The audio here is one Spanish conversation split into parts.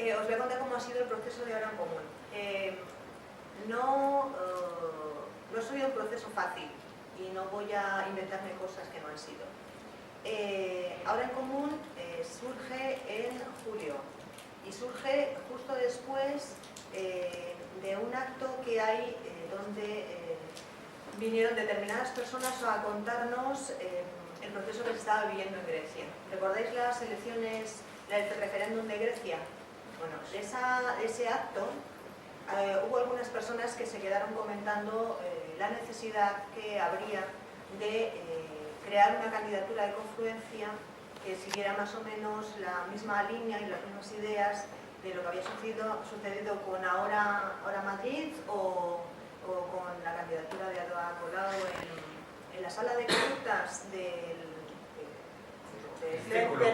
Os voy a contar cómo ha sido el proceso de Ahora en Común. No ha sido un proceso fácil y no voy a inventarme cosas que no han sido. Ahora en Común surge en julio y surge justo después de un acto que hay donde vinieron determinadas personas a contarnos el proceso que se estaba viviendo en Grecia. ¿Recordáis las elecciones, el referéndum de Grecia? Bueno, de ese acto hubo algunas personas que se quedaron comentando la necesidad que habría de crear una candidatura de confluencia que siguiera más o menos la misma línea y las mismas ideas de lo que había sucedido con Ahora Madrid o con la candidatura de Ada Colau en la sala de conductas del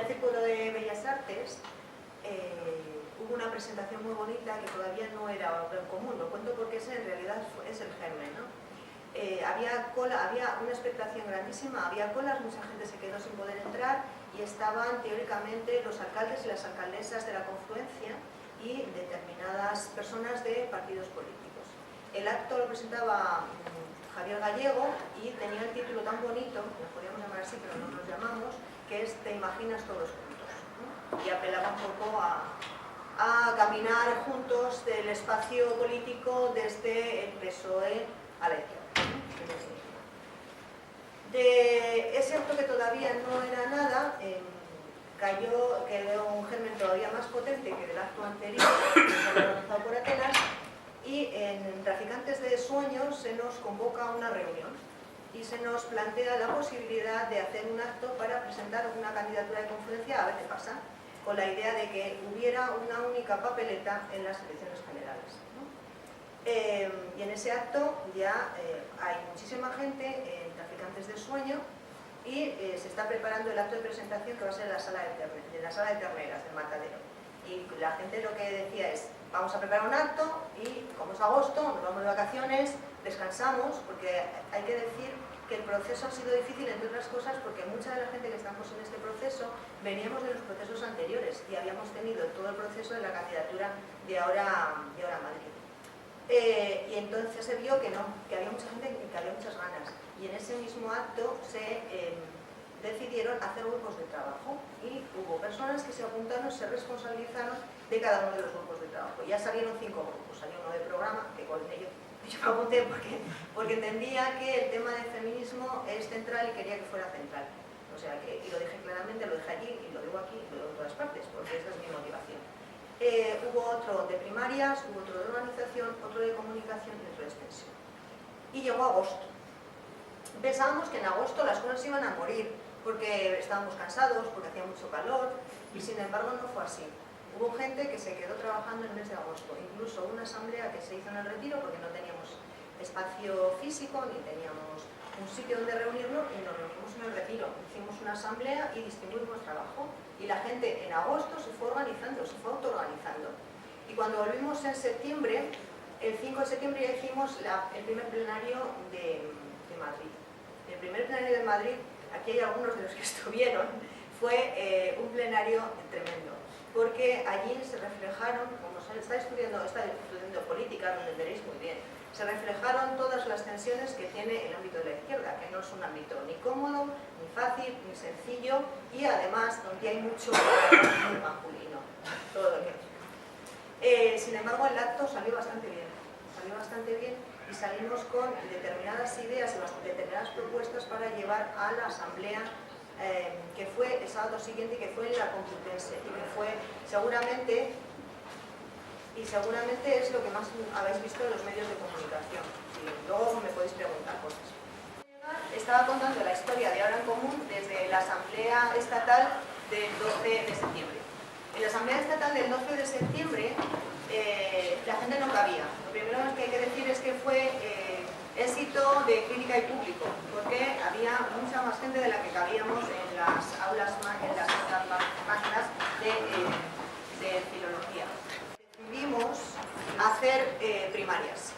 Círculo de Bellas Artes. Hubo una presentación muy bonita que todavía no era Ahora en Común, lo cuento porque ese en realidad es el germen, ¿no? Había una expectación grandísima, había colas, mucha gente se quedó sin poder entrar y estaban teóricamente los alcaldes y las alcaldesas de la confluencia y determinadas personas de partidos políticos. El acto lo presentaba Javier Gallego y tenía el título tan bonito, nos podíamos llamar así pero no nos llamamos, que es Te imaginas todos juntos, ¿no? Y apelaba un poco a caminar juntos del espacio político desde el PSOE a la izquierda. De ese acto que todavía no era nada, quedó un germen todavía más potente que del acto anterior, organizado por Atenas, y en Traficantes de Sueños se nos convoca a una reunión y se nos plantea la posibilidad de hacer un acto para presentar una candidatura de confluencia, a ver qué pasa, con la idea de que hubiera una única papeleta en las elecciones generales, ¿no? Y en ese acto ya hay muchísima gente en Traficantes de Sueño y se está preparando el acto de presentación que va a ser en la sala de Terneras, del Matadero. Y la gente lo que decía es, vamos a preparar un acto y como es agosto, nos vamos de vacaciones, descansamos, porque hay que decir que el proceso ha sido difícil, entre otras cosas, porque mucha de la gente que estamos en este proceso veníamos de los procesos anteriores y habíamos tenido todo el proceso de la candidatura de Ahora Madrid. Y entonces se vio que no, que había mucha gente, que había muchas ganas. Y en ese mismo acto se decidieron hacer grupos de trabajo y hubo personas que se apuntaron, se responsabilizaron de cada uno de los grupos de trabajo. Ya salieron 5 grupos, salió uno de programa, que con ello yo me apunté porque entendía que el tema del feminismo es central y quería que fuera central. O sea que, y lo dije claramente, lo dije allí y lo digo aquí y lo digo en todas partes, porque esa es mi motivación. Hubo otro de primarias, hubo otro de organización, otro de comunicación y otro de extensión. Y llegó agosto. Pensábamos que en agosto las cosas iban a morir, porque estábamos cansados, porque hacía mucho calor, y sin embargo no fue así. Hubo gente que se quedó trabajando en el mes de agosto, incluso una asamblea que se hizo en el Retiro porque no teníamos espacio físico ni teníamos un sitio donde reunirnos y nos reunimos en el Retiro. Hicimos una asamblea y distribuimos trabajo y la gente en agosto se fue organizando, se fue autoorganizando. Y cuando volvimos en septiembre, el 5 de septiembre ya hicimos el primer plenario de Madrid. El primer plenario de Madrid, aquí hay algunos de los que estuvieron, fue un plenario tremendo. Porque allí se reflejaron, como se está estudiando política, lo entenderéis muy bien, se reflejaron todas las tensiones que tiene el ámbito de la izquierda, que no es un ámbito ni cómodo, ni fácil, ni sencillo, y además donde hay mucho muy masculino, todo lo que sin embargo el acto salió bastante bien y salimos con determinadas ideas y determinadas propuestas para llevar a la asamblea que fue el sábado siguiente y que fue en la Complutense y que fue seguramente es lo que más habéis visto en los medios de comunicación y luego me podéis preguntar cosas. Estaba contando la historia de Ahora en Común desde la Asamblea Estatal del 12 de septiembre. En la Asamblea Estatal del 12 de septiembre la gente no cabía. Lo primero que hay que decir es que fue éxito de clínica y público, porque había mucha más gente de la que cabíamos en las aulas, en las máquinas de filología. Decidimos hacer primarias.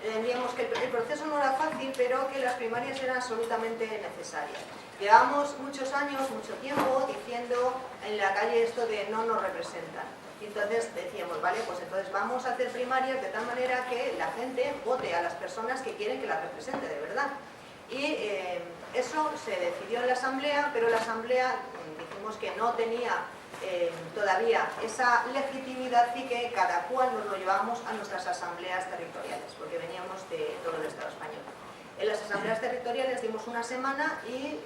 Entendíamos que el proceso no era fácil, pero que las primarias eran absolutamente necesarias. Llevamos muchos años, mucho tiempo, diciendo en la calle esto de no nos representan. Y Entonces decíamos, vale, pues entonces vamos a hacer primarias de tal manera que la gente vote a las personas que quieren que las represente de verdad. Y eso se decidió en la asamblea, pero la asamblea dijimos que no tenía todavía esa legitimidad y que cada cual nos lo llevábamos a nuestras asambleas territoriales, porque veníamos de todo el Estado español. En las asambleas territoriales dimos una semana y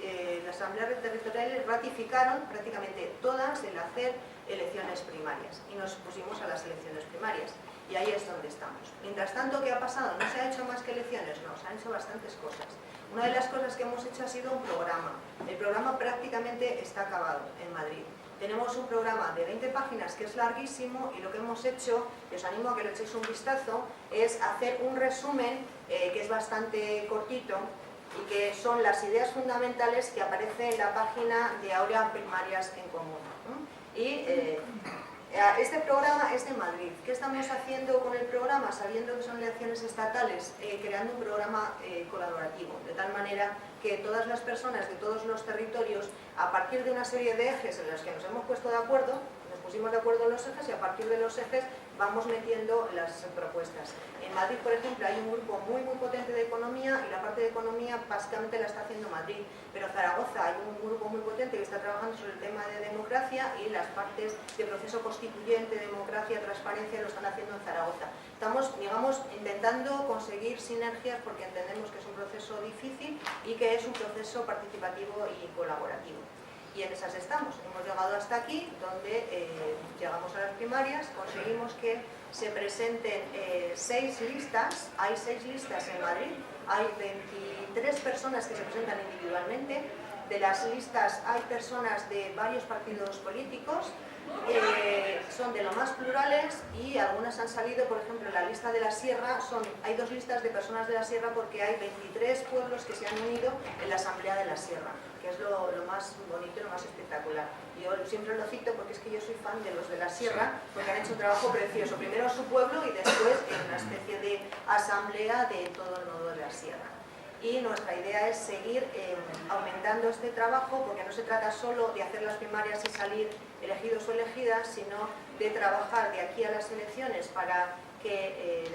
las asambleas territoriales ratificaron prácticamente todas el hacer elecciones primarias y nos pusimos a las elecciones primarias y ahí es donde estamos. Mientras tanto, ¿qué ha pasado? ¿No se ha hecho más que elecciones? No, se han hecho bastantes cosas. Una de las cosas que hemos hecho ha sido un programa. El programa prácticamente está acabado en Madrid. Tenemos un programa de 20 páginas que es larguísimo y lo que hemos hecho, y os animo a que le echéis un vistazo, es hacer un resumen que es bastante cortito y que son las ideas fundamentales que aparecen en la página de Áurea Primarias en Común. Y este programa es de Madrid. ¿Qué estamos haciendo con el programa? Sabiendo que son elecciones estatales, creando un programa colaborativo, de tal manera que todas las personas de todos los territorios, a partir de una serie de ejes en los que nos hemos puesto de acuerdo, nos pusimos de acuerdo en los ejes y a partir de los ejes vamos metiendo las propuestas. En Madrid, por ejemplo, hay un grupo muy potente de economía y la parte de economía básicamente la está haciendo Madrid, pero en Zaragoza hay un grupo muy potente que está trabajando sobre el tema de democracia y las partes de proceso constituyente, democracia, transparencia lo están haciendo en Zaragoza. Estamos, digamos, intentando conseguir sinergias porque entendemos que es un proceso difícil y que es un proceso participativo y colaborativo. Y en esas estamos. Hemos llegado hasta aquí, donde llegamos a las primarias, conseguimos que se presenten 6 listas. Hay 6 listas en Madrid, hay 23 personas que se presentan individualmente. De las listas hay personas de varios partidos políticos, son de lo más plurales y algunas han salido, por ejemplo, en la lista de la Sierra, hay 2 listas de personas de la Sierra porque hay 23 pueblos que se han unido en la Asamblea de la Sierra, que es lo más bonito y lo más espectacular. Yo siempre lo cito porque es que yo soy fan de los de la Sierra, porque han hecho un trabajo precioso, primero en su pueblo y después en una especie de asamblea de todo el nodo de la Sierra. Y nuestra idea es seguir aumentando este trabajo, porque no se trata solo de hacer las primarias y salir elegidos o elegidas, sino de trabajar de aquí a las elecciones para que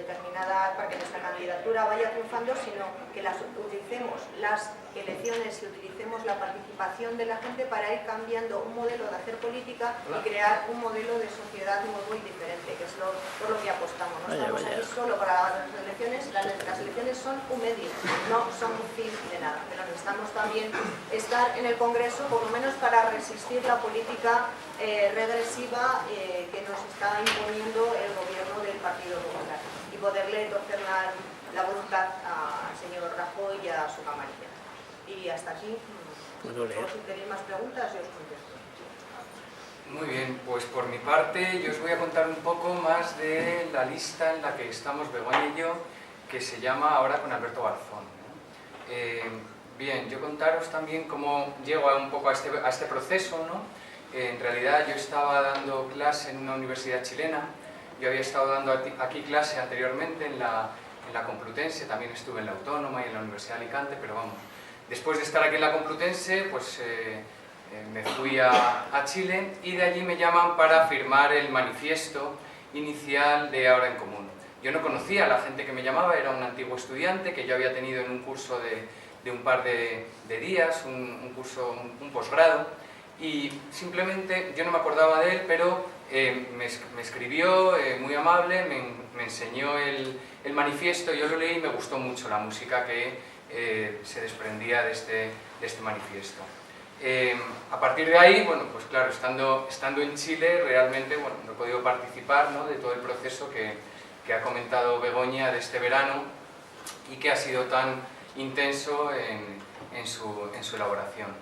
para que nuestra candidatura vaya triunfando, sino que utilicemos las elecciones y utilicemos la participación de la gente para ir cambiando un modelo de hacer política y crear un modelo de sociedad nuevo y diferente, que es por lo que apostamos. No estamos aquí solo para las elecciones, las elecciones son un medio, no son un fin de nada, pero necesitamos también estar en el Congreso, por lo menos para resistir la política regresiva que nos está imponiendo el gobierno del Partido Popular y poderle torcer la voluntad al señor Rajoy y a su camarilla. Y hasta aquí, si tenéis más preguntas, yo os contesto. Muy bien, pues por mi parte yo os voy a contar un poco más de la lista en la que estamos Begoña y yo, que se llama Ahora con Alberto Garzón, ¿no? Bien, yo contaros también cómo llego un poco a este proceso, ¿no? En realidad yo estaba dando clase en una universidad chilena, yo había estado dando aquí clase anteriormente en la Complutense, también estuve en la Autónoma y en la Universidad de Alicante, pero vamos, después de estar aquí en la Complutense, pues me fui a Chile y de allí me llaman para firmar el manifiesto inicial de Ahora en Común. Yo no conocía a la gente que me llamaba, era un antiguo estudiante que yo había tenido en un curso de un par de días, un posgrado, y simplemente yo no me acordaba de él, pero me escribió, muy amable, me enseñó el manifiesto, yo lo leí y me gustó mucho la música que se desprendía de este manifiesto. A partir de ahí, bueno, pues claro, estando en Chile, realmente bueno, no he podido participar, ¿no?, de todo el proceso que ha comentado Begoña de este verano y que ha sido tan intenso en su elaboración.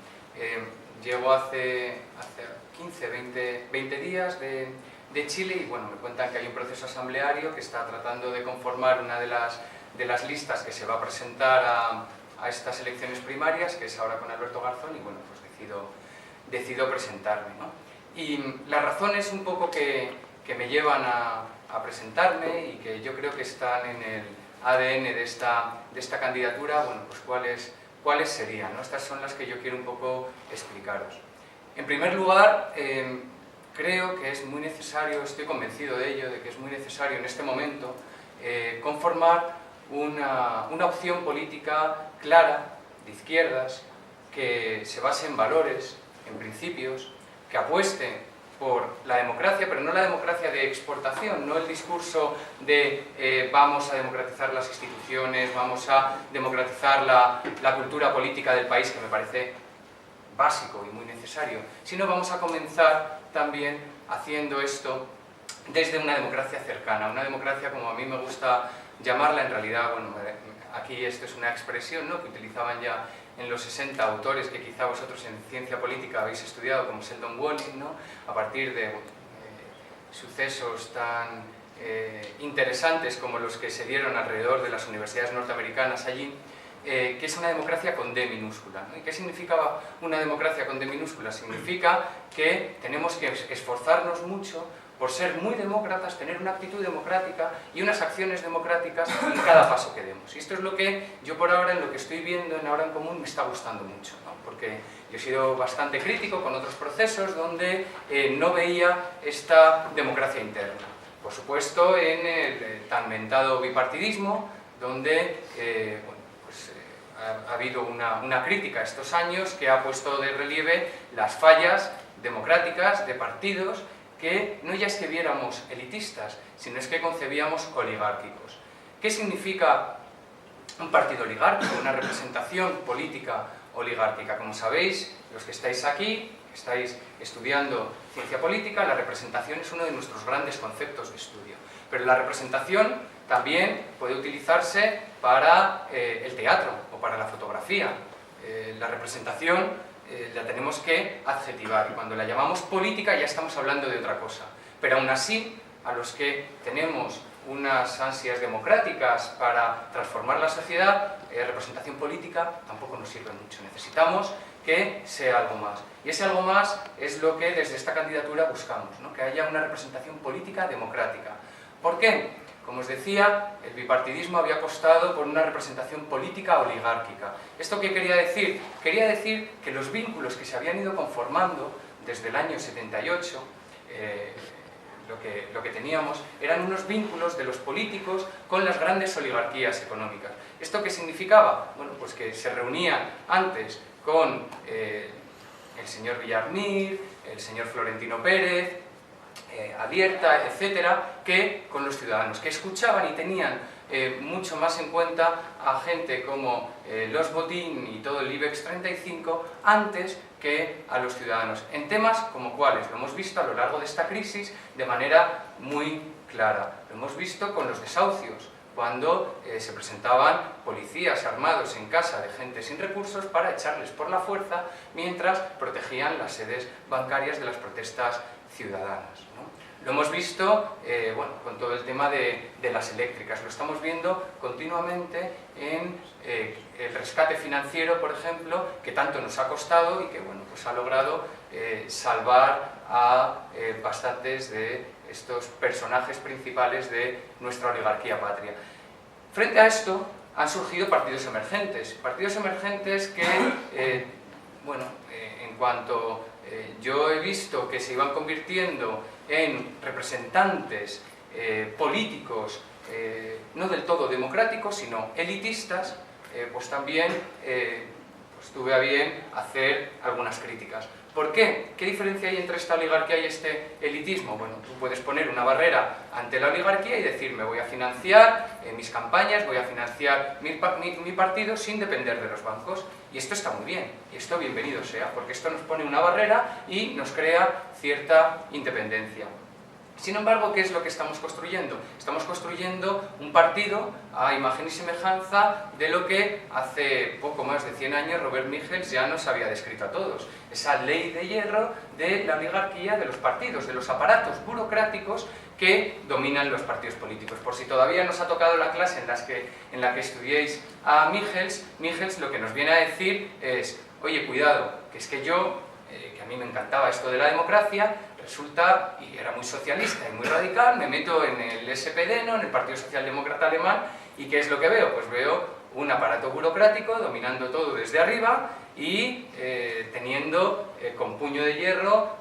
Llego hace 15, 20 días de Chile y bueno, me cuentan que hay un proceso asambleario que está tratando de conformar una de las listas que se va a presentar a estas elecciones primarias, que es Ahora con Alberto Garzón, y bueno, pues decido presentarme, ¿no? Y las razones un poco que me llevan a presentarme y que yo creo que están en el ADN de esta candidatura, bueno, pues cuáles serían, ¿no? Estas son las que yo quiero un poco explicaros. En primer lugar, creo que es muy necesario, estoy convencido de ello, de que es muy necesario en este momento conformar una opción política clara, de izquierdas, que se base en valores, en principios, que apueste por la democracia, pero no la democracia de exportación, no el discurso de vamos a democratizar las instituciones, vamos a democratizar la cultura política del país, que me parece básico y muy necesario, sino vamos a comenzar también haciendo esto desde una democracia cercana, una democracia como a mí me gusta llamarla, en realidad, bueno, aquí esto es una expresión, ¿no?, que utilizaban ya en los 60 autores que quizá vosotros en ciencia política habéis estudiado, como Sheldon Walling, ¿no?, a partir de sucesos tan interesantes como los que se dieron alrededor de las universidades norteamericanas allí, que es una democracia con D minúscula, ¿no? ¿Y qué significaba una democracia con D minúscula? Significa que tenemos que esforzarnos mucho por ser muy demócratas, tener una actitud democrática y unas acciones democráticas en cada paso que demos. Y esto es lo que yo por ahora, en lo que estoy viendo en Ahora en Común, me está gustando mucho, ¿no? Porque yo he sido bastante crítico con otros procesos donde no veía esta democracia interna. Por supuesto, en el tan mentado bipartidismo, donde ha habido una crítica estos años que ha puesto de relieve las fallas democráticas de partidos que no ya es que viéramos elitistas, sino es que concebíamos oligárquicos. ¿Qué significa un partido oligárquico? Una representación política oligárquica. Como sabéis, los que estáis aquí, que estáis estudiando ciencia política, la representación es uno de nuestros grandes conceptos de estudio. Pero la representación también puede utilizarse para el teatro o para la fotografía. La representación la tenemos que adjetivar, y cuando la llamamos política ya estamos hablando de otra cosa. Pero aún así, a los que tenemos unas ansias democráticas para transformar la sociedad, representación política tampoco nos sirve mucho. Necesitamos que sea algo más. Y ese algo más es lo que desde esta candidatura buscamos, ¿no? Que haya una representación política democrática. ¿Por qué? Como os decía, el bipartidismo había apostado por una representación política oligárquica. ¿Esto qué quería decir? Quería decir que los vínculos que se habían ido conformando desde el año 78, lo que teníamos, eran unos vínculos de los políticos con las grandes oligarquías económicas. ¿Esto qué significaba? Bueno, pues que se reunían antes con el señor Villarmir, el señor Florentino Pérez, Abierta, etcétera, que con los ciudadanos, que escuchaban y tenían mucho más en cuenta a gente como los Botín y todo el IBEX 35 antes que a los ciudadanos, en temas como cuáles, lo hemos visto a lo largo de esta crisis de manera muy clara. Lo hemos visto con los desahucios, cuando se presentaban policías armados en casa de gente sin recursos para echarles por la fuerza mientras protegían las sedes bancarias de las protestas ciudadanas, ¿no? Lo hemos visto con todo el tema de las eléctricas, lo estamos viendo continuamente en el rescate financiero, por ejemplo, que tanto nos ha costado y que pues ha logrado salvar a bastantes de estos personajes principales de nuestra oligarquía patria. Frente a esto han surgido partidos emergentes que, en cuanto yo he visto que se iban convirtiendo en representantes políticos no del todo democráticos, sino elitistas, pues también tuve a bien hacer algunas críticas. ¿Por qué? ¿Qué diferencia hay entre esta oligarquía y este elitismo? Bueno, tú puedes poner una barrera ante la oligarquía y decir, me voy a financiar mis campañas, voy a financiar mi partido sin depender de los bancos. Y esto está muy bien, y esto bienvenido sea, porque esto nos pone una barrera y nos crea cierta independencia. Sin embargo, ¿qué es lo que estamos construyendo? Estamos construyendo un partido a imagen y semejanza de lo que hace poco más de 100 años Robert Michels ya nos había descrito a todos. Esa ley de hierro de la oligarquía de los partidos, de los aparatos burocráticos que dominan los partidos políticos. Por si todavía no os ha tocado la clase en la que estudiéis a Michels lo que nos viene a decir es, oye, cuidado, que es que yo, que a mí me encantaba esto de la democracia, resulta, y era muy socialista y muy radical, me meto en el SPD, ¿no?, en el Partido Socialdemócrata Alemán, y ¿qué es lo que veo? Pues veo un aparato burocrático dominando todo desde arriba y teniendo con puño de hierro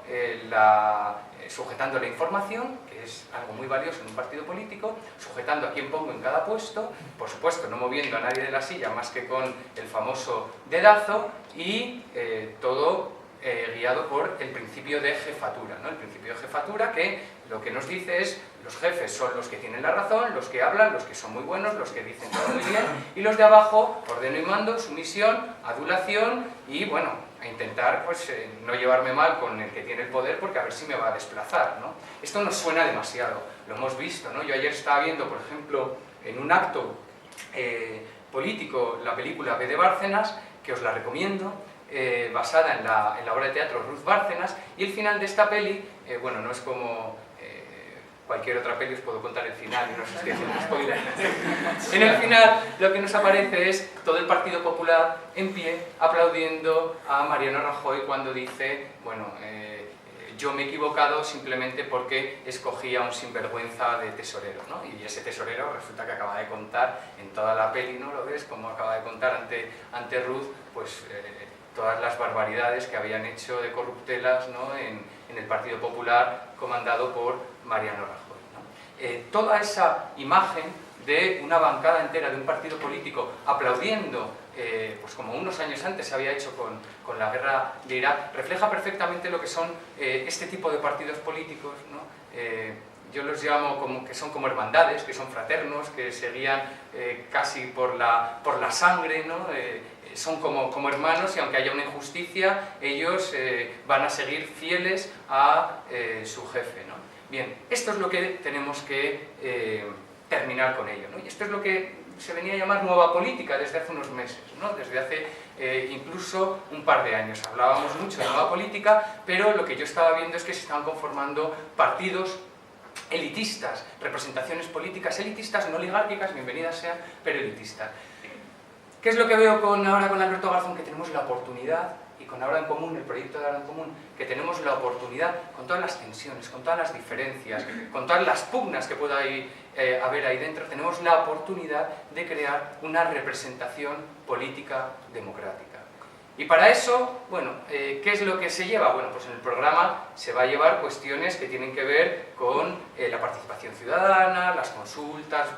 sujetando la información, que es algo muy valioso en un partido político, sujetando a quién pongo en cada puesto, por supuesto no moviendo a nadie de la silla más que con el famoso dedazo, y todo guiado por el principio de jefatura, ¿no? El principio de jefatura que lo que nos dice es: los jefes son los que tienen la razón, los que hablan, los que son muy buenos, los que dicen todo muy bien, y los de abajo, ordeno y mando, sumisión, adulación y, bueno, a intentar pues, no llevarme mal con el que tiene el poder porque a ver si me va a desplazar, ¿no? Esto nos suena demasiado, lo hemos visto, ¿no? Yo ayer estaba viendo, por ejemplo, en un acto político, la película B de Bárcenas, que os la recomiendo, basada en la obra de teatro Ruth Bárcenas, y el final de esta peli, bueno, no es como cualquier otra peli, os puedo contar el final y no os estoy haciendo spoiler. En el final lo que nos aparece es todo el Partido Popular en pie aplaudiendo a Mariano Rajoy cuando dice, bueno, yo me he equivocado simplemente porque escogí a un sinvergüenza de tesorero, ¿no? Y ese tesorero resulta que acaba de contar en toda la peli, ¿no? ¿Lo ves? Como acaba de contar ante Ruth, pues todas las barbaridades que habían hecho de corruptelas, ¿no? en el Partido Popular comandado por Mariano Rajoy, ¿no? Toda esa imagen de una bancada entera de un partido político aplaudiendo, pues como unos años antes se había hecho con la guerra de Irak, refleja perfectamente lo que son este tipo de partidos políticos, ¿no? Yo los llamo como que son como hermandades, que son fraternos, que se guían casi por la sangre, ¿no? Son como hermanos y aunque haya una injusticia, ellos van a seguir fieles a su jefe, ¿no? Bien, esto es lo que tenemos que terminar con ello, ¿no? Y esto es lo que se venía a llamar nueva política desde hace unos meses, ¿no? Desde hace incluso un par de años. Hablábamos mucho de nueva política, pero lo que yo estaba viendo es que se estaban conformando partidos elitistas, representaciones políticas elitistas, no oligárquicas, bienvenidas sean, pero elitistas. ¿Qué es lo que veo ahora con Alberto Garzón? Que tenemos la oportunidad, y con Ahora en Común, el proyecto de Ahora en Común, que tenemos la oportunidad, con todas las tensiones, con todas las diferencias, con todas las pugnas que pueda haber ahí dentro, tenemos la oportunidad de crear una representación política democrática. Y para eso, bueno, ¿qué es lo que se lleva? Bueno, pues en el programa se va a llevar cuestiones que tienen que ver con la participación ciudadana, las consultas,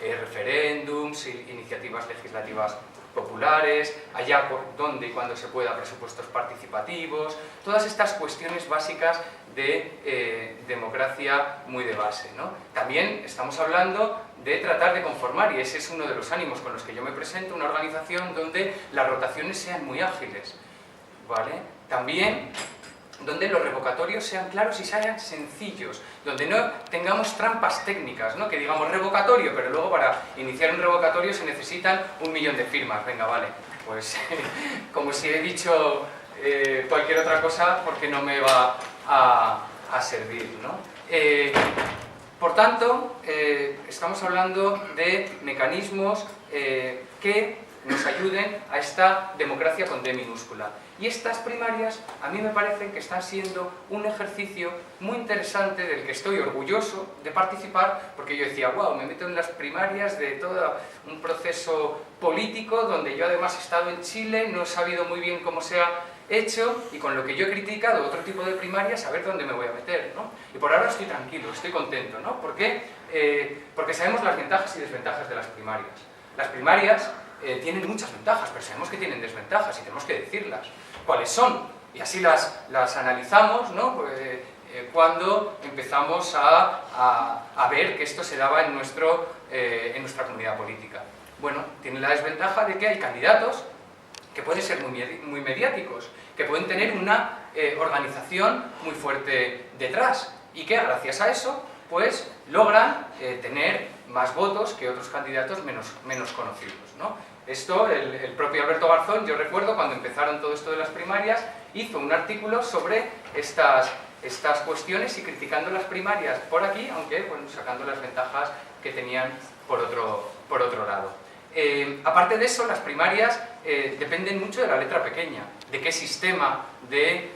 referéndums, iniciativas legislativas populares, allá por donde y cuando se pueda presupuestos participativos, todas estas cuestiones básicas de democracia muy de base, ¿no? También estamos hablando de tratar de conformar, y ese es uno de los ánimos con los que yo me presento, una organización donde las rotaciones sean muy ágiles, ¿vale? También donde los revocatorios sean claros y sean sencillos, donde no tengamos trampas técnicas, ¿no? Que digamos revocatorio, pero luego para iniciar un revocatorio se necesitan 1 millón de firmas, venga, vale, pues como si he dicho cualquier otra cosa porque no me va a servir, ¿no? Por tanto, estamos hablando de mecanismos que nos ayuden a esta democracia con D minúscula. Y estas primarias a mí me parecen que están siendo un ejercicio muy interesante del que estoy orgulloso de participar, porque yo decía, wow, me meto en las primarias de todo un proceso político donde yo además he estado en Chile, no he sabido muy bien cómo se ha hecho y con lo que yo he criticado otro tipo de primarias, a ver dónde me voy a meter, ¿no? Y por ahora estoy tranquilo, estoy contento, ¿no? ¿Por qué? Porque sabemos las ventajas y desventajas de las primarias. Las primarias tienen muchas ventajas, pero sabemos que tienen desventajas y tenemos que decirlas. ¿Cuáles son? Y así las analizamos, ¿no? Cuando empezamos a ver que esto se daba en nuestra comunidad política. Bueno, tiene la desventaja de que hay candidatos que pueden ser muy mediáticos, que pueden tener una organización muy fuerte detrás y que gracias a eso pues logran tener más votos que otros candidatos menos conocidos, ¿no? Esto, el propio Alberto Garzón, yo recuerdo cuando empezaron todo esto de las primarias, hizo un artículo sobre estas cuestiones y criticando las primarias por aquí, aunque bueno, sacando las ventajas que tenían por otro lado. Aparte de eso, las primarias dependen mucho de la letra pequeña. de qué sistema de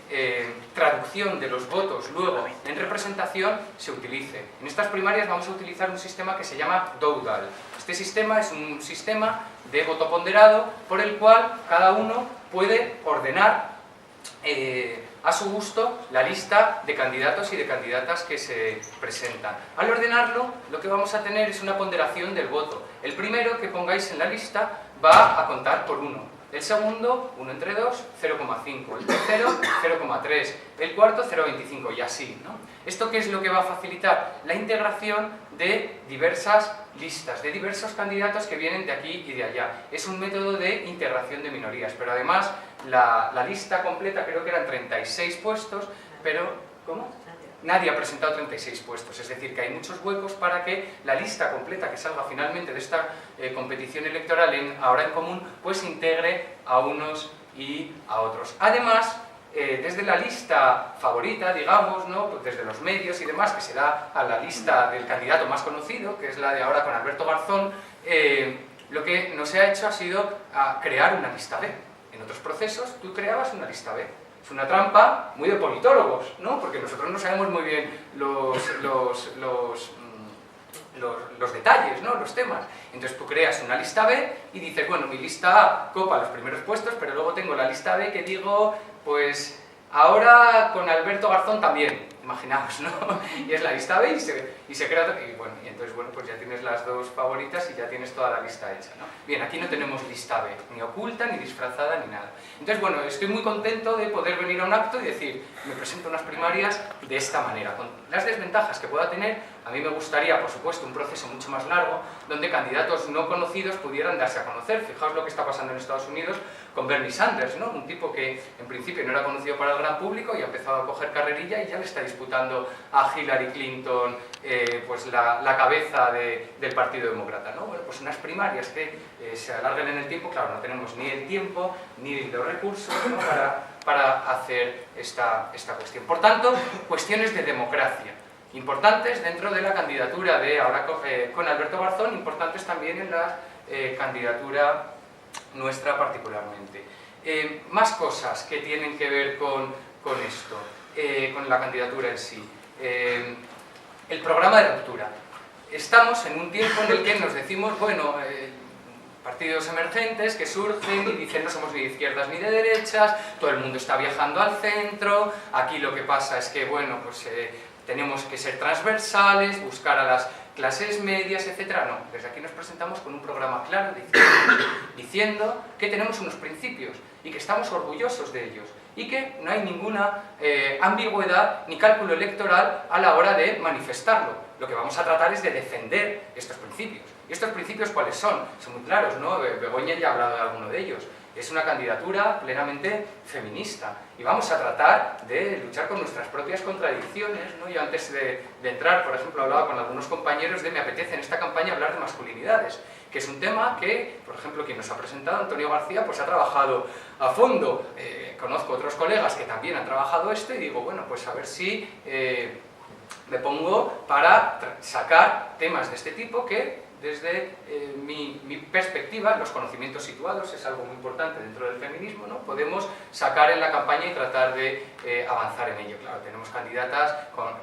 traducción de los votos luego en representación se utilice. En estas primarias vamos a utilizar un sistema que se llama Doodle. Este sistema es un sistema de voto ponderado por el cual cada uno puede ordenar a su gusto la lista de candidatos y de candidatas que se presentan. Al ordenarlo, lo que vamos a tener es una ponderación del voto. El primero que pongáis en la lista va a contar por 1. El segundo, 1 entre 2, 0,5. El tercero, 0,3. El cuarto, 0,25 y así, ¿no? ¿Esto qué es lo que va a facilitar? La integración de diversas listas, de diversos candidatos que vienen de aquí y de allá. Es un método de integración de minorías, pero además la lista completa creo que eran 36 puestos, pero... ¿Cómo? Nadie ha presentado 36 puestos, es decir, que hay muchos huecos para que la lista completa que salga finalmente de esta competición electoral ahora en común, pues integre a unos y a otros. Además, desde la lista favorita, digamos, ¿no? Pues desde los medios y demás, que se da a la lista del candidato más conocido, que es la de ahora con Alberto Garzón, lo que no se ha hecho ha sido crear una lista B. En otros procesos tú creabas una lista B. Es una trampa muy de politólogos, ¿no? Porque nosotros no sabemos muy bien los detalles, ¿no? Los temas. Entonces tú creas una lista B y dices, bueno, mi lista A copa los primeros puestos, pero luego tengo la lista B que digo, pues ahora con Alberto Garzón también, imaginaos, ¿no? Y es la lista B y se crea... Y entonces, bueno, pues ya tienes las dos favoritas y ya tienes toda la lista hecha, ¿no? Bien, aquí no tenemos lista B, ni oculta, ni disfrazada, ni nada. Entonces, bueno, estoy muy contento de poder venir a un acto y decir, me presento a unas primarias de esta manera. Con las desventajas que pueda tener, a mí me gustaría, por supuesto, un proceso mucho más largo, donde candidatos no conocidos pudieran darse a conocer. Fijaos lo que está pasando en Estados Unidos con Bernie Sanders, ¿no? Un tipo que en principio no era conocido para el gran público y ha empezado a coger carrerilla y ya le está disputando a Hillary Clinton pues la cabeza del Partido Demócrata, ¿no? Bueno, pues unas primarias que se alarguen en el tiempo, claro, no tenemos ni el tiempo ni los recursos, ¿no? para hacer esta cuestión. Por tanto, cuestiones de democracia importantes dentro de la candidatura de ahora con Alberto Garzón, importantes también en la candidatura nuestra particularmente. Más cosas que tienen que ver con esto, con la candidatura en sí. El programa de ruptura. Estamos en un tiempo en el que nos decimos, bueno, partidos emergentes que surgen y dicen no somos ni de izquierdas ni de derechas, todo el mundo está viajando al centro, aquí lo que pasa es que, bueno, pues tenemos que ser transversales, buscar a las clases medias, etcétera. No, desde aquí nos presentamos con un programa claro diciendo que tenemos unos principios y que estamos orgullosos de ellos y que no hay ninguna ambigüedad ni cálculo electoral a la hora de manifestarlo. Lo que vamos a tratar es de defender estos principios. ¿Y estos principios cuáles son? Son muy claros, ¿no? Begoña ya ha hablado de alguno de ellos. Es una candidatura plenamente feminista y vamos a tratar de luchar con nuestras propias contradicciones, ¿no? Yo antes de entrar, por ejemplo, hablaba con algunos compañeros de me apetece en esta campaña hablar de masculinidades, que es un tema que, por ejemplo, quien nos ha presentado, Antonio García, pues ha trabajado a fondo. Conozco otros colegas que también han trabajado esto y digo, bueno, pues a ver si me pongo para sacar temas de este tipo que desde mi perspectiva, los conocimientos situados es algo muy importante dentro del feminismo, ¿no? Podemos sacar en la campaña y tratar de avanzar en ello. Claro, tenemos candidatas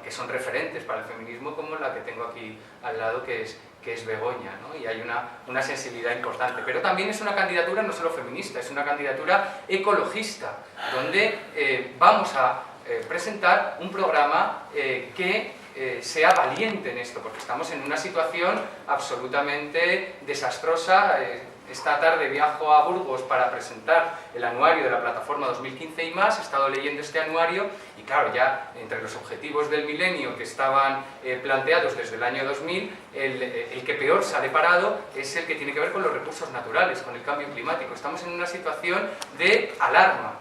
que son referentes para el feminismo, como la que tengo aquí al lado, que es Begoña, ¿no? Y hay una sensibilidad importante. Pero también es una candidatura no solo feminista, es una candidatura ecologista, donde vamos a presentar un programa que sea valiente en esto, porque estamos en una situación absolutamente desastrosa. Esta tarde viajo a Burgos para presentar el anuario de la plataforma 2015 y más. He estado leyendo este anuario y claro, ya entre los objetivos del milenio que estaban planteados desde el año 2000, el que peor se ha deparado es el que tiene que ver con los recursos naturales, con el cambio climático. Estamos en una situación de alarma.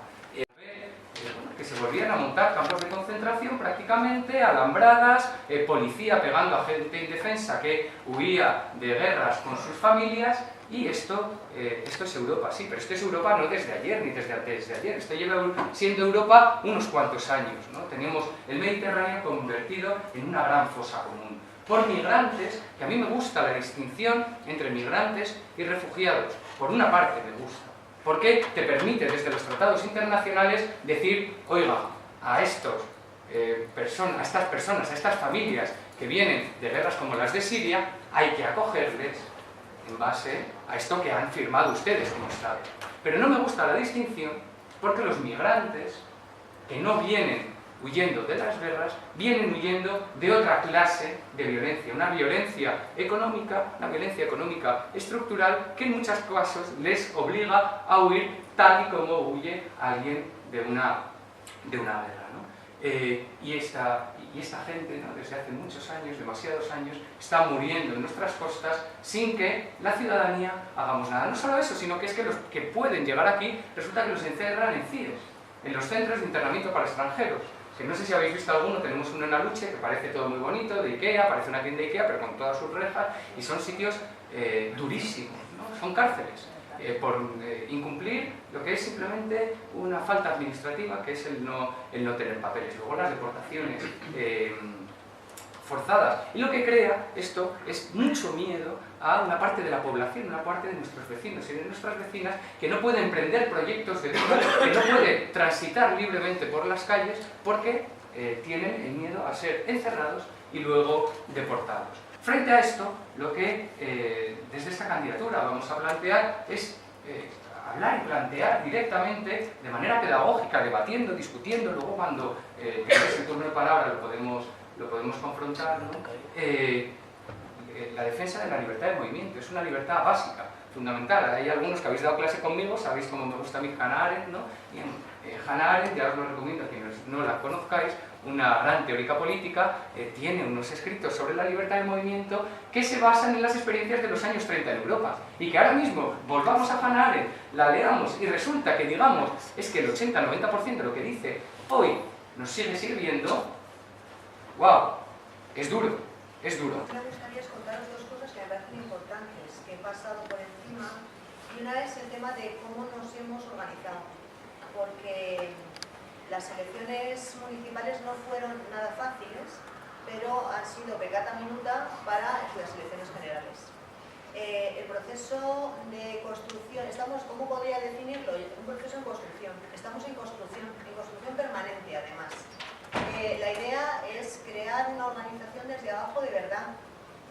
Que se volvían a montar campos de concentración prácticamente, alambradas, policía pegando a gente indefensa que huía de guerras con sus familias, y esto es Europa, sí, pero esto es Europa no desde ayer ni desde antes de ayer, esto lleva siendo Europa unos cuantos años, ¿no? Tenemos el Mediterráneo convertido en una gran fosa común, por migrantes, que a mí me gusta la distinción entre migrantes y refugiados, por una parte me gusta. Porque te permite desde los tratados internacionales decir, oiga, a estas personas, a estas familias que vienen de guerras como las de Siria, hay que acogerles en base a esto que han firmado ustedes como Estado. Pero no me gusta la distinción porque los migrantes que no vienen huyendo de las guerras, vienen huyendo de otra clase de violencia, una violencia económica estructural que en muchos casos les obliga a huir tal y como huye alguien de una guerra, ¿no? Y esta gente, ¿no?, desde hace muchos años, demasiados años, está muriendo en nuestras costas sin que la ciudadanía hagamos nada. No solo eso, sino que es que los que pueden llegar aquí resulta que los encierran en CIES, en los centros de internamiento para extranjeros. Que no sé si habéis visto alguno, tenemos uno en Aluche que parece todo muy bonito, de Ikea, parece una tienda de Ikea, pero con todas sus rejas, y son sitios durísimos, ¿no? Son cárceles, por incumplir lo que es simplemente una falta administrativa, que es el no tener papeles. Luego las deportaciones forzadas. Y lo que crea esto es mucho miedo a una parte de la población, una parte de nuestros vecinos y de nuestras vecinas que no puede emprender proyectos de vida, que no puede transitar libremente por las calles porque tienen el miedo a ser encerrados y luego deportados. Frente a esto, lo que desde esta candidatura vamos a plantear es hablar y plantear directamente, de manera pedagógica, debatiendo, discutiendo, luego cuando tengáis el turno de palabra lo podemos confrontar, ¿no? La defensa de la libertad de movimiento es una libertad básica, fundamental. Hay algunos que habéis dado clase conmigo, sabéis cómo me gusta a mí Hannah Arendt, ¿no? Y Hannah Arendt, ya os lo recomiendo a quienes no la conozcáis, una gran teórica política, tiene unos escritos sobre la libertad de movimiento que se basan en las experiencias de los años 30 en Europa. Y que ahora mismo volvamos a Hannah Arendt, la leamos y resulta que digamos es que el 80-90% de lo que dice hoy nos sigue sirviendo. ¡Wow! Es duro, es duro. Me gustaría contaros dos cosas que me parecen importantes, que he pasado por encima. Y una es el tema de cómo nos hemos organizado. Porque las elecciones municipales no fueron nada fáciles, pero han sido peccata minuta para las elecciones generales. El proceso de construcción, ¿cómo podría definirlo? Un proceso en construcción. Estamos en construcción permanente además. La idea es crear una organización desde abajo de verdad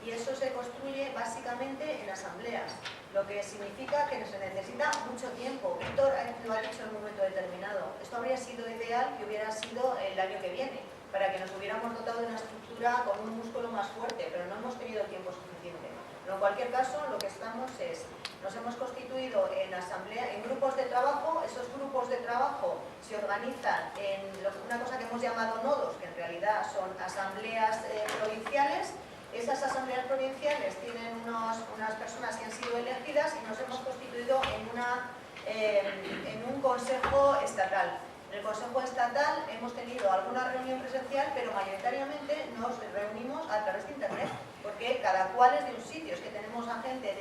y eso se construye básicamente en asambleas, lo que significa que se necesita mucho tiempo. Víctor lo ha dicho en un momento determinado, esto habría sido ideal que hubiera sido el año que viene, para que nos hubiéramos dotado de una estructura con un músculo más fuerte, pero no hemos tenido el tiempo suficiente. Pero en cualquier caso, lo que estamos es, nos hemos constituido en asamblea, en grupos de trabajo. Esos grupos de trabajo se organizan en una cosa que hemos llamado nodos, que en realidad son asambleas provinciales. Esas asambleas provinciales tienen unas personas que han sido elegidas y nos hemos constituido en un consejo estatal. En el Consejo Estatal hemos tenido alguna reunión presencial, pero mayoritariamente nos reunimos a través de Internet, porque cada cual es de un sitio. Es que tenemos a gente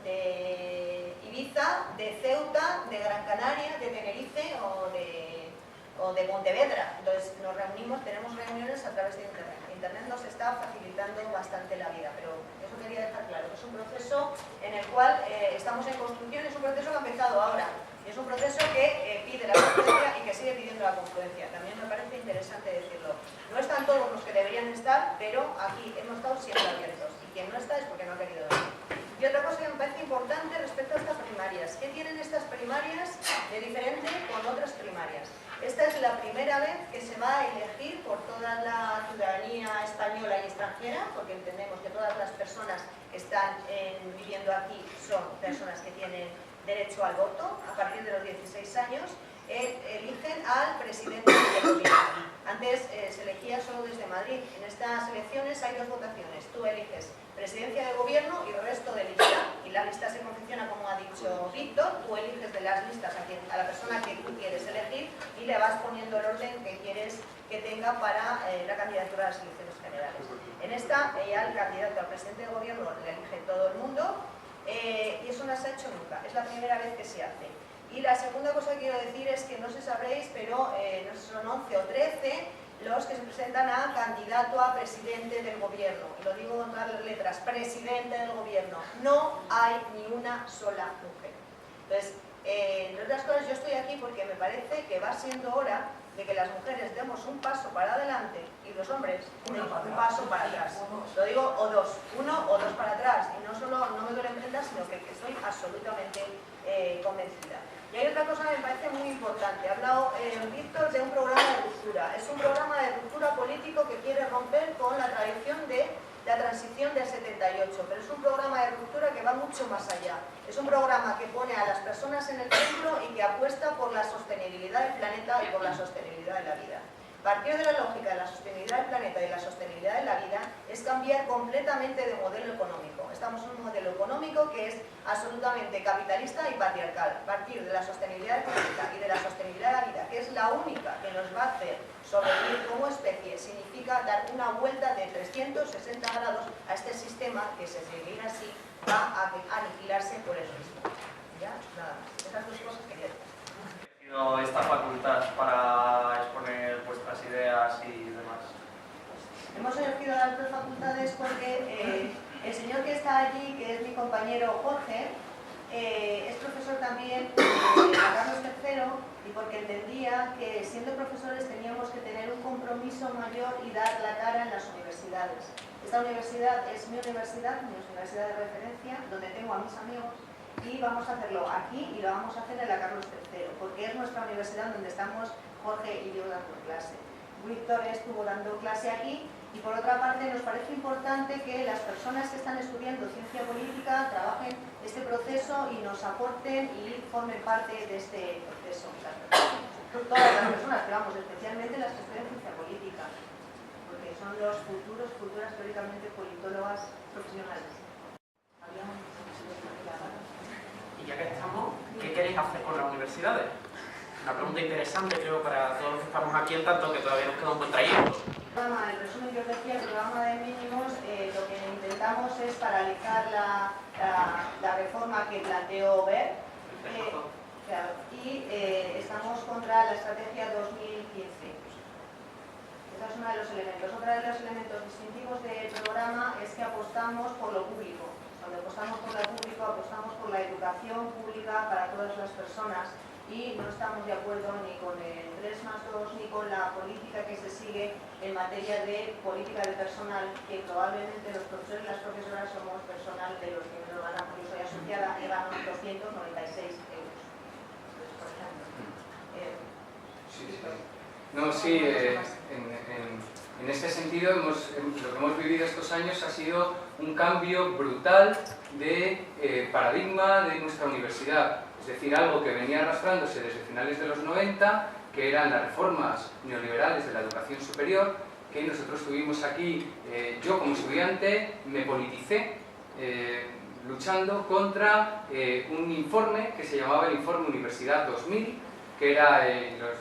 de Ibiza, de Ceuta, de Gran Canaria, de Tenerife o de Pontevedra. Entonces nos reunimos, tenemos reuniones a través de Internet. Internet nos está facilitando bastante la vida, pero eso quería dejar claro, que es un proceso en el cual estamos en construcción, es un proceso que ha empezado ahora. Es un proceso que pide la confluencia y que sigue pidiendo la confluencia. También me parece interesante decirlo. No están todos los que deberían estar, pero aquí hemos estado siempre abiertos. Y quien no está es porque no ha querido venir. Y otra cosa que me parece importante respecto a estas primarias. ¿Qué tienen estas primarias de diferente con otras primarias? Esta es la primera vez que se va a elegir por toda la ciudadanía española y extranjera, porque entendemos que todas las personas que están viviendo aquí son personas que tienen derecho al voto. A partir de los 16 años eligen al presidente del gobierno. Antes se elegía solo desde Madrid. En estas elecciones hay dos votaciones. Tú eliges presidencia de gobierno y el resto de lista. Y la lista se confecciona, como ha dicho Víctor. Tú eliges de las listas a la persona que tú quieres elegir y le vas poniendo el orden que quieres que tenga para la candidatura a las elecciones generales. En esta, ya el candidato al presidente de gobierno le elige todo el mundo. Y eso no se ha hecho nunca, es la primera vez que se hace. Y la segunda cosa que quiero decir es que no sé si sabréis, pero no sé si son 11 o 13 los que se presentan a candidato a presidente del gobierno. Y lo digo con todas las letras, presidente del gobierno. No hay ni una sola mujer. Entonces, Entre otras cosas, yo estoy aquí porque me parece que va siendo hora de que las mujeres demos un paso para adelante y los hombres un paso para atrás. Lo digo o dos, uno o dos para atrás. Y no solo no me duele prenda, sino que estoy absolutamente convencida. Y hay otra cosa que me parece muy importante. Ha hablado Víctor de un programa de ruptura. Es un programa de ruptura político que quiere romper con la tradición de la transición del 78, pero es un programa de ruptura que va mucho más allá. Es un programa que pone a las personas en el centro y que apuesta por la sostenibilidad del planeta y por la sostenibilidad de la vida. Partir de la lógica de la sostenibilidad del planeta y la sostenibilidad de la vida es cambiar completamente de modelo económico. Estamos en un modelo económico que es absolutamente capitalista y patriarcal. Partir de la sostenibilidad del planeta y de la sostenibilidad de la vida, que es la única que nos va a hacer sobrevivir como especie, significa dar una vuelta de 360 grados a este sistema que, si seguir así, va a aniquilarse por el mismo. ¿Ya? Nada más. Esas dos cosas quería decir. Esta facultad para exponer vuestras ideas y demás? Hemos elegido las dos facultades porque el señor que está allí, que es mi compañero Jorge, es profesor también de Carlos III y porque entendía que siendo profesores teníamos que tener un compromiso mayor y dar la cara en las universidades. Esta universidad es mi universidad de referencia, donde tengo a mis amigos, y vamos a hacerlo aquí y lo vamos a hacer en la Carlos III, porque es nuestra universidad donde estamos Jorge y yo dando clase. Víctor estuvo dando clase aquí y por otra parte nos parece importante que las personas que están estudiando ciencia política trabajen este proceso y nos aporten y formen parte de este proceso. Todas las personas, pero vamos, especialmente las que estudian ciencia política, porque son los futuras teóricamente politólogas profesionales. Y ya que estamos, ¿qué queréis hacer con las universidades? Una pregunta interesante, creo, para todos los que estamos aquí, en tanto que todavía nos queda un buen trayecto. El resumen que os decía, el programa de mínimos, lo que intentamos es paralizar la reforma que planteó Ver, y estamos contra la estrategia 2015. Ese es uno de los elementos. Otro de los elementos distintivos del programa es que apostamos por lo público. Cuando apostamos por lo público, apostamos por la educación pública para todas las personas y no estamos de acuerdo ni con el 3+2 ni con la política que se sigue en materia de política de personal, que probablemente los profesores y las profesoras somos personal de los que menos ganan, porque soy asociada y gano 296 euros. Entonces, por ejemplo, en este sentido lo que hemos vivido estos años ha sido un cambio brutal de paradigma de nuestra universidad. Es decir, algo que venía arrastrándose desde finales de los 90, que eran las reformas neoliberales de la educación superior, que nosotros tuvimos aquí, yo como estudiante me politicé luchando contra un informe que se llamaba el Informe Universidad 2000, que era,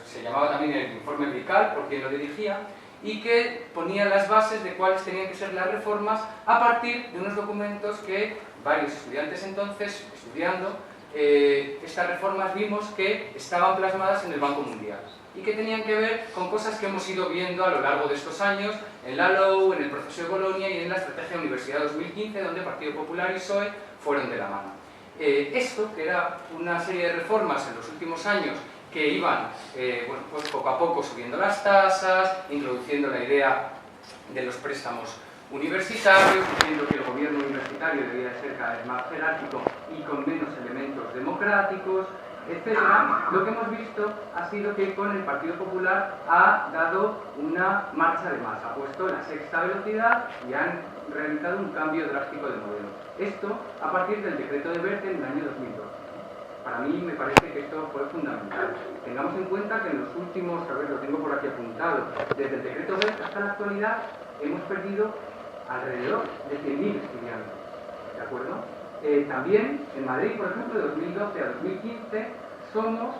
se llamaba también el Informe Vical, por quien lo dirigía, y que ponía las bases de cuáles tenían que ser las reformas a partir de unos documentos que varios estudiantes entonces, estudiando, estas reformas vimos que estaban plasmadas en el Banco Mundial y que tenían que ver con cosas que hemos ido viendo a lo largo de estos años en la LOU, en el proceso de Bolonia y en la Estrategia Universidad 2015, donde Partido Popular y PSOE fueron de la mano. Esto, que era una serie de reformas en los últimos años que iban pues poco a poco subiendo las tasas, introduciendo la idea de los préstamos universitarios, diciendo que el gobierno universitario debía ser cada vez más jerárquico y con menos elementos democráticos, etc. Lo que hemos visto ha sido que con el Partido Popular ha dado una marcha de más, ha puesto la sexta velocidad y han realizado un cambio drástico de modelo. Esto a partir del decreto de Wert en el año 2012. Para mí me parece que esto fue fundamental. Tengamos en cuenta que en los últimos, a ver, lo tengo por aquí apuntado, desde el decreto Wert hasta la actualidad hemos perdido alrededor de 100.000 estudiantes, ¿de acuerdo? También en Madrid, por ejemplo, de 2012 a 2015 somos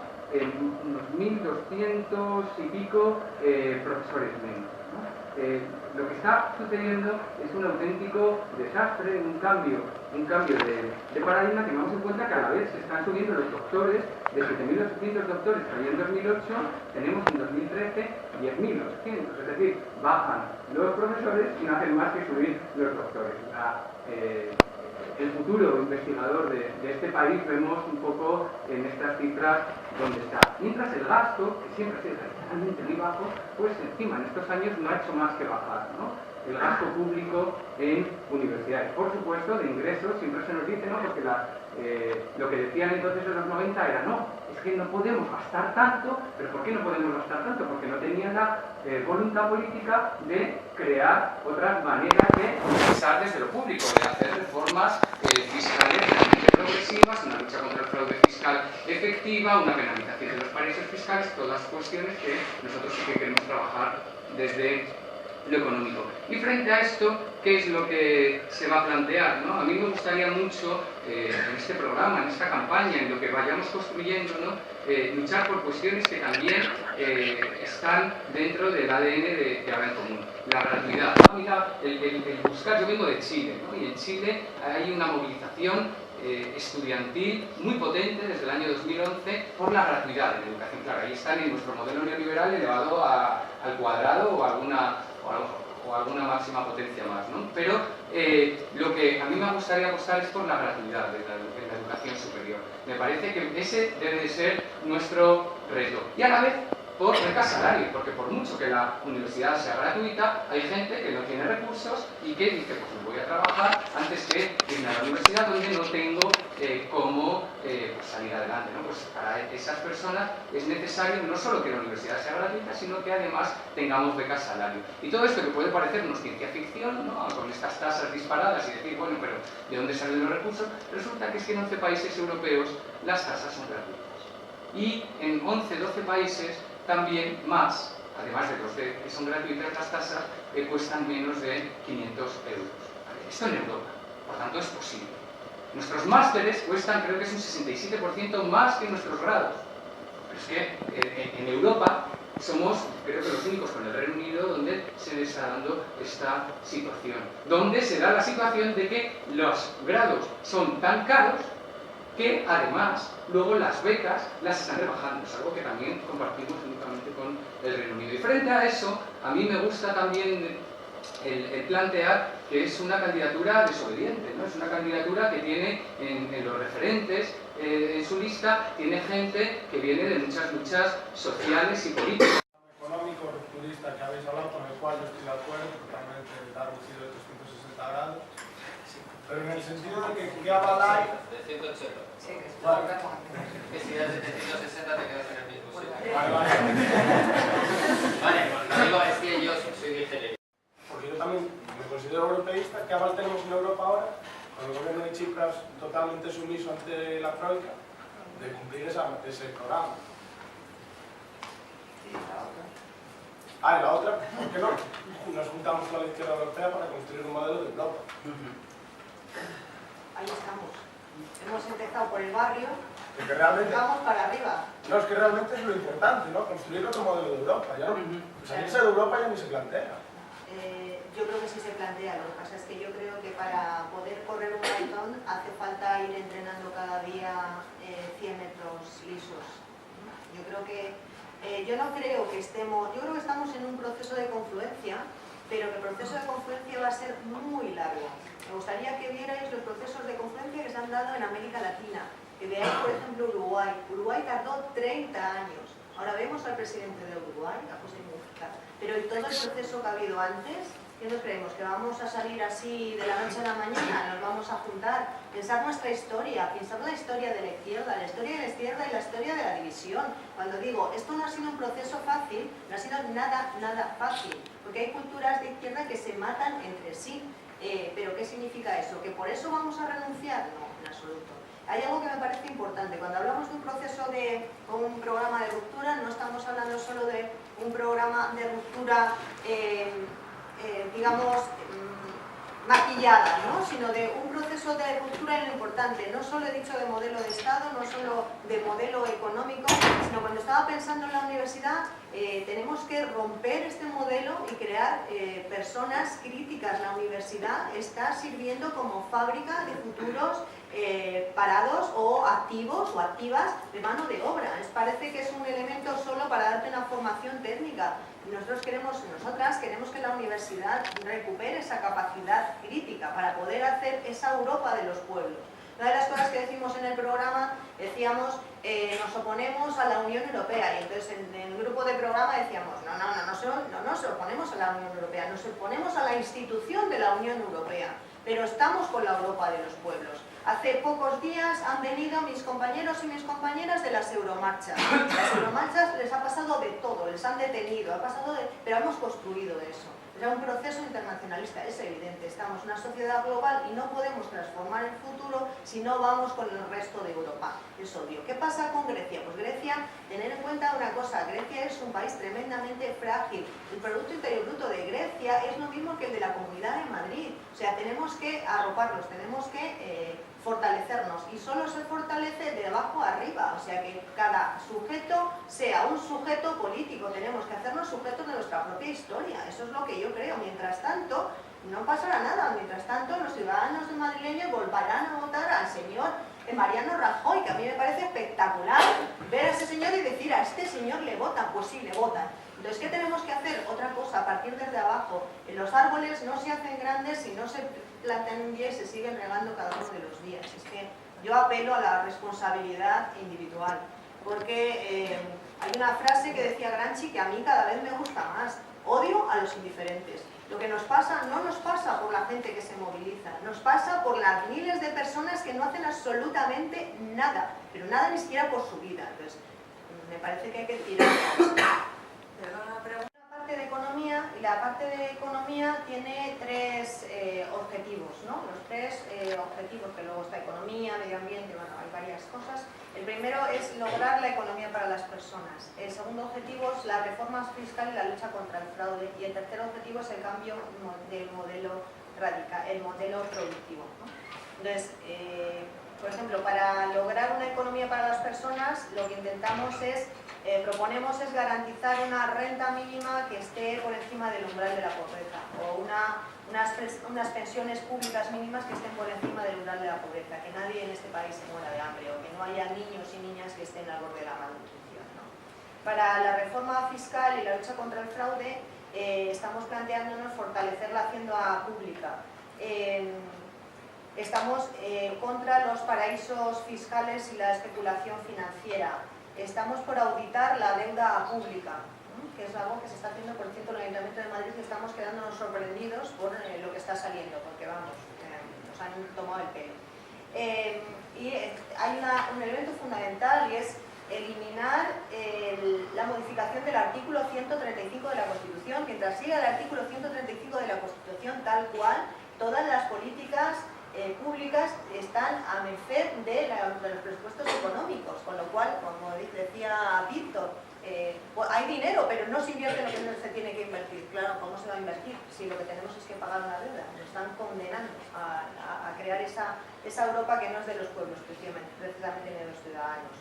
unos 1.200 y pico profesores menos, ¿no? Lo que está sucediendo es un auténtico desastre, un cambio de paradigma. Tengamos en cuenta que a la vez se están subiendo los doctores, de 7.800 doctores que había en 2008, tenemos en 2013 10.800, es decir, bajan los profesores y no hacen más que subir los doctores. el futuro investigador de este país vemos un poco en estas cifras donde está. Mientras el gasto, que siempre ha sido realmente muy bajo, pues encima en estos años no ha hecho más que bajar, ¿no? El gasto público en universidades. Por supuesto, de ingresos siempre se nos dice, ¿no? Porque lo que decían entonces en los 90 era, no, es que no podemos gastar tanto. ¿Pero por qué no podemos gastar tanto? Porque no tenían la voluntad política de crear otras maneras de pensar desde lo público, de hacer reformas fiscales realmente progresivas, una lucha contra el fraude fiscal efectiva, una penalización de los paraísos fiscales, todas cuestiones que nosotros sí que queremos trabajar desde lo económico. Y frente a esto, ¿qué es lo que se va a plantear, ¿no? A mí me gustaría mucho, en este programa, en esta campaña, en lo que vayamos construyendo, ¿no? Luchar por cuestiones que también están dentro del ADN de Ahora en Común. La gratuidad. ¿No? Mira, el buscar, yo vengo de Chile, ¿no? Y en Chile hay una movilización estudiantil muy potente desde el año 2011 por la gratuidad de la educación. Claro, ahí están en nuestro modelo neoliberal elevado al cuadrado o alguna máxima potencia más, ¿no? Pero lo que a mí me gustaría apostar es por la gratuidad de la educación superior. Me parece que ese debe de ser nuestro reto. Y a la vez por becas salario, porque por mucho que la universidad sea gratuita, hay gente que no tiene recursos y que dice, pues me voy a trabajar antes que irme a la universidad donde no tengo cómo pues salir adelante, ¿no? Pues para esas personas es necesario no solo que la universidad sea gratuita, sino que además tengamos becas salario. Y todo esto que puede parecernos ciencia ficción, ¿no? Con estas tasas disparadas y decir, bueno, pero ¿de dónde salen los recursos? Resulta que es que en 11 países europeos las tasas son gratuitas. Y en 11, 12 países también más, además de los que son gratuitas, las tasas cuestan menos de 500 euros. Esto en Europa, por tanto es posible. Nuestros másteres cuestan, creo que es un 67% más que nuestros grados. Pero es que en Europa somos, creo que los únicos con el Reino Unido, donde se está dando esta situación. Donde se da la situación de que los grados son tan caros que además luego las becas las están rebajando, es algo que también compartimos únicamente con el Reino Unido. Y frente a eso, a mí me gusta también el plantear que es una candidatura desobediente, ¿no? Es una candidatura que tiene en los referentes, en su lista, tiene gente que viene de muchas luchas sociales y políticas. Económico rupturista que habéis hablado, con el cual yo estoy de acuerdo, totalmente dar un giro de 360 grados. Pero en el sentido de que avaláis... De 180. Sí, que es Vale. Que si das de 160 te quedas en el mismo sitio. Vale, vale. Vale, lo digo es que yo soy de ingeniero. Porque yo también me considero europeísta. ¿Qué aval tenemos en Europa ahora? Con el gobierno de Tsipras totalmente sumiso ante la troika de cumplir ese programa. Y la otra. Ah, y la otra, ¿por qué no? Nos juntamos con la izquierda europea para construir un modelo de Europa. Ahí estamos. Hemos empezado por el barrio Es que realmente... y vamos para arriba. No, es que realmente es lo importante, ¿no? Construir otro modelo de Europa. Ya no, salirse de Europa ya ni se plantea. Yo creo que sí se plantea. Lo que pasa es que yo creo que para poder correr un maratón hace falta ir entrenando cada día 100 metros lisos. Yo creo que yo no creo que estemos, yo creo que estamos en un proceso de confluencia, pero que el proceso de confluencia va a ser muy largo. Me gustaría que vierais los procesos de confluencia que se han dado en América Latina, que veáis, por ejemplo, Uruguay. Uruguay tardó 30 años. Ahora vemos al presidente de Uruguay, a José Mujica, pero y todo el proceso que ha habido antes, ¿qué nos creemos? ¿Que vamos a salir así de la noche a la mañana? ¿Nos vamos a juntar? Pensar nuestra historia, pensar la historia de la izquierda y la historia de la división. Cuando digo, esto no ha sido un proceso fácil, no ha sido nada fácil, porque hay culturas de izquierda que se matan entre sí. ¿Pero qué significa eso? ¿Que por eso vamos a renunciar? No, en absoluto. Hay algo que me parece importante. Cuando hablamos de un proceso o un programa de ruptura, no estamos hablando solo de un programa de ruptura, digamos, maquillada, ¿no? Sino de un proceso de ruptura en lo importante. No solo he dicho de modelo de Estado, no solo de modelo económico, sino cuando estaba pensando en la universidad, tenemos que romper este modelo y crear personas críticas. La universidad está sirviendo como fábrica de futuros parados o activos o activas de mano de obra. Les parece que es un elemento solo para darte una formación técnica. Nosotras queremos que la universidad recupere esa capacidad crítica para poder hacer esa Europa de los pueblos. Una de las cosas que decimos en el programa, decíamos, nos oponemos a la Unión Europea, y entonces en el grupo de programa decíamos, no nos oponemos a la Unión Europea, nos oponemos a la institución de la Unión Europea, pero estamos con la Europa de los pueblos. Hace pocos días han venido mis compañeros y mis compañeras de las Euromarchas. Las Euromarchas les ha pasado de todo, les han detenido, pero hemos construido eso. Era un proceso internacionalista, es evidente, estamos en una sociedad global y no podemos transformar el futuro si no vamos con el resto de Europa, es obvio. ¿Qué pasa con Grecia? Pues Grecia, tener en cuenta una cosa, Grecia es un país tremendamente frágil, el Producto Interior Bruto de Grecia es lo mismo que el de la Comunidad de Madrid, o sea, tenemos que arroparlos, tenemos que fortalecernos, y solo se fortalece de abajo arriba, o sea que cada sujeto sea un sujeto político, tenemos que hacernos sujetos de nuestra propia historia, eso es lo que yo creo. Mientras tanto no pasará nada, mientras tanto los ciudadanos madrileños volverán a votar al señor Mariano Rajoy, que a mí me parece espectacular ver a ese señor y decir, a este señor le votan, pues sí, le votan. Entonces, ¿qué tenemos que hacer? Otra cosa, a partir desde abajo. Los árboles no se hacen grandes si no se plantan un día y se siguen regando cada uno de los días. Es que yo apelo a la responsabilidad individual, porque hay una frase que decía Gramsci que a mí cada vez me gusta más: odio a los indiferentes. Lo que nos pasa no nos pasa por la gente que se moviliza, nos pasa por las miles de personas que no hacen absolutamente nada, pero nada ni siquiera por su vida. Entonces, me parece que hay que tirar. La parte de economía, y la parte de economía tiene tres objetivos, ¿no? Los tres objetivos, que luego está economía, medio ambiente, bueno, hay varias cosas. El primero es lograr la economía para las personas. El segundo objetivo es la reforma fiscal y la lucha contra el fraude. Y el tercer objetivo es el cambio del modelo radical, el modelo productivo, ¿no? Entonces, por ejemplo, para lograr una economía para las personas, lo que proponemos es garantizar una renta mínima que esté por encima del umbral de la pobreza, o unas pensiones públicas mínimas que estén por encima del umbral de la pobreza, que nadie en este país se muera de hambre, o que no haya niños y niñas que estén al borde de la malnutrición, ¿no? Para la reforma fiscal y la lucha contra el fraude, estamos planteándonos fortalecer la hacienda pública. Estamos contra los paraísos fiscales y la especulación financiera. Estamos por auditar la deuda pública, que es algo que se está haciendo, por cierto, en el Ayuntamiento de Madrid, y estamos quedándonos sorprendidos por lo que está saliendo, porque vamos, nos han tomado el pelo. Y hay un elemento fundamental, y es eliminar la modificación del artículo 135 de la Constitución. Mientras siga el artículo 135 de la Constitución tal cual, todas las políticas públicas están a merced de los presupuestos económicos, con lo cual, como decía Víctor, hay dinero, pero no se invierte lo que no se tiene que invertir. Claro, ¿cómo se va a invertir si lo que tenemos es que pagar una deuda? Nos están condenando a crear esa Europa que no es de los pueblos, precisamente ni de los ciudadanos.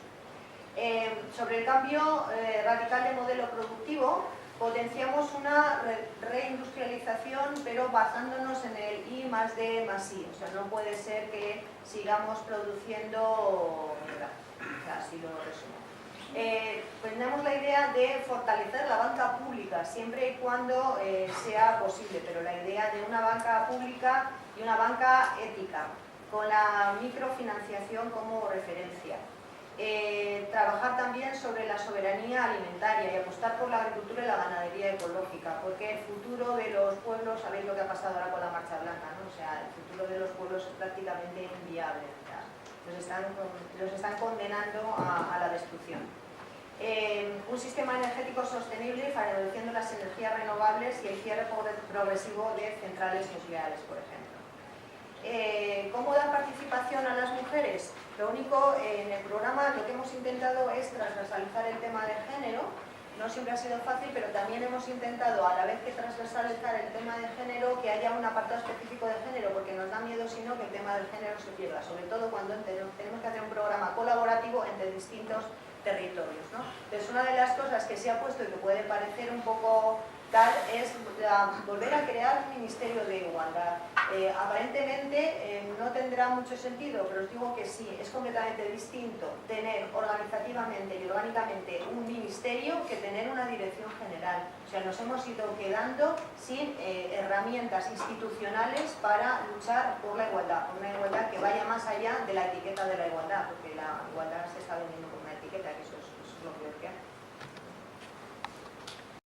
Sobre el cambio radical de modelo productivo, potenciamos una reindustrialización, pero basándonos en el I+D+I. O sea, no puede ser que sigamos produciendo mierda. O sea, así lo resumo. Tenemos la idea de fortalecer la banca pública, siempre y cuando sea posible, pero la idea de una banca pública y una banca ética, con la microfinanciación como referencia. Trabajar también sobre la soberanía alimentaria y apostar por la agricultura y la ganadería ecológica, porque el futuro de los pueblos, sabéis lo que ha pasado ahora con la Marcha Blanca, ¿no? O sea, el futuro de los pueblos es prácticamente inviable, o sea, los están condenando a la destrucción. Un sistema energético sostenible favoreciendo las energías renovables y el cierre progresivo de centrales nucleares, por ejemplo. ¿Cómo dar participación a las mujeres? Lo único, en el programa lo que hemos intentado es transversalizar el tema de género. No siempre ha sido fácil, pero también hemos intentado, a la vez que transversalizar el tema de género, que haya un apartado específico de género, porque nos da miedo, si no, que el tema del género se pierda, sobre todo cuando tenemos que hacer un programa colaborativo entre distintos territorios, ¿no? Entonces, una de las cosas que se ha puesto y que puede parecer un poco tal es volver a crear un Ministerio de Igualdad. Aparentemente no tendrá mucho sentido, pero os digo que sí, es completamente distinto tener organizativamente y orgánicamente un ministerio que tener una dirección general. O sea, nos hemos ido quedando sin herramientas institucionales para luchar por la igualdad, por una igualdad que vaya más allá de la etiqueta de la igualdad, porque la igualdad se está vendiendo como una etiqueta, que eso es lo peor que hay.